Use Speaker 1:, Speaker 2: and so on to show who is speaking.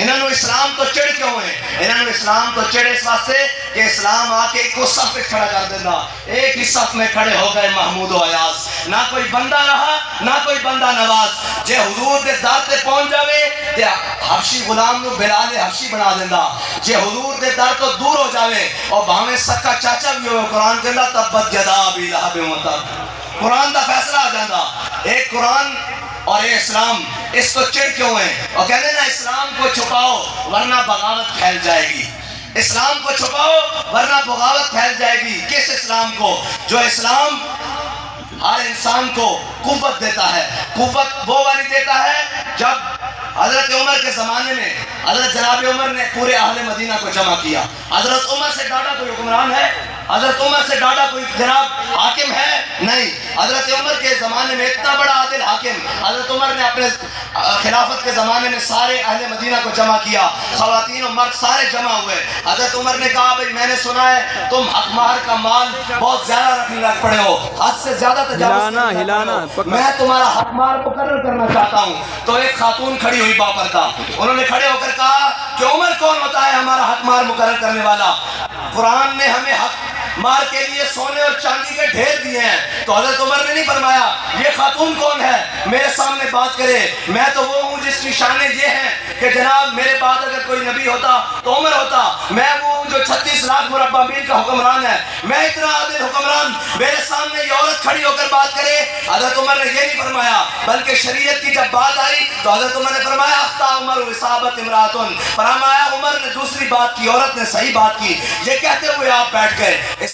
Speaker 1: انہوں نے اسلام تو چڑھ کیوں ہے؟ انہوں نے اسلام تو چڑھ اس واسطے کہ اسلام آ کے ایک کو صف پہ کھڑا کر دینا، ایک ہی صف میں کھڑے ہو گئے محمود و ایاز، نہ کوئی بندہ رہا نہ کوئی بندہ نواز۔ جے حضور دے در تے پہنچ جاوے تے حبشی غلام نو بلال حبشی بنا دیندا، جے حضور دے در تو دور ہو جاوے اور بھاویں سکا چاچا بھی ہوئے، قرآن کہندا تبت یدا ابی لہب و تب، قرآن دا فیصلہ آ جاندا۔ ایک قرآن اور اے اسلام، اس کو چڑھ کیوں ہے؟ اور کہتے نا اسلام کو چھپاؤ ورنہ بغاوت پھیل جائے گی، اسلام کو چھپاؤ ورنہ بغاوت پھیل جائے گی۔ کس اسلام کو؟ جو اسلام ہر انسان کو قوت دیتا ہے۔ قوت وہ والی دیتا ہے جب حضرت عمر کے زمانے میں حضرت جناب عمر نے پورے اہل مدینہ کو جمع کیا۔ حضرت عمر سے ڈاڈا کوئی حکمران ہے؟ حضرت عمر سے ڈاڈا کوئی جناب حاکم ہے؟ نہیں۔ حضرت عمر کے زمانے میں اتنا بڑا عادل حاکم، حضرت عمر نے اپنے خلافت کے زمانے میں سارے اہل مدینہ کو جمع کیا، خواتین و مرد سارے جمع ہوئے۔ حضرت عمر نے کہا بھئی میں نے سنا ہے تم حق مہر کا مال بہت زیادہ رکھنے لگ پڑے ہو، حد سے زیادہ تجاوز کرنے لگ پڑے ہو، میں تمہارا حق مہر مقرر کرنا چاہتا ہوں۔ تو ایک خاتون کھڑی ہوئی باپردہ، انہوں نے کھڑے ہو کر کہا کہ عمر کون ہوتا ہے ہمارا حق مہر مقرر کرنے والا؟ قرآن نے ہمیں حق مار کے لیے سونے اور چاندی کے ڈھیر دیے ہیں، تو حضرت عمر نے نہیں فرمایا یہ خاتون کون ہے میرے سامنے بات کرے، میں تو وہ ہوں جس کی شانیں یہ ہیں کہ جناب میرے بعد اگر کوئی نبی ہوتا تو عمر ہوتا، میں وہ ہوں جو 36 لاکھ مربع میل کا حکمران ہے، میں اتنا عادل حکمران، میرے سامنے یہ عورت کھڑی ہو کر بات کرے۔ حضرت عمر نے یہ نہیں فرمایا، بلکہ شریعت کی جب بات آئی تو حضرت عمر نے فرمایا اخطا عمر و اصابت امراتن، فرمایا عمر نے دوسری بات کی، عورت نے صحیح بات کی۔ یہ کہتے ہوئے آپ بیٹھ گئے۔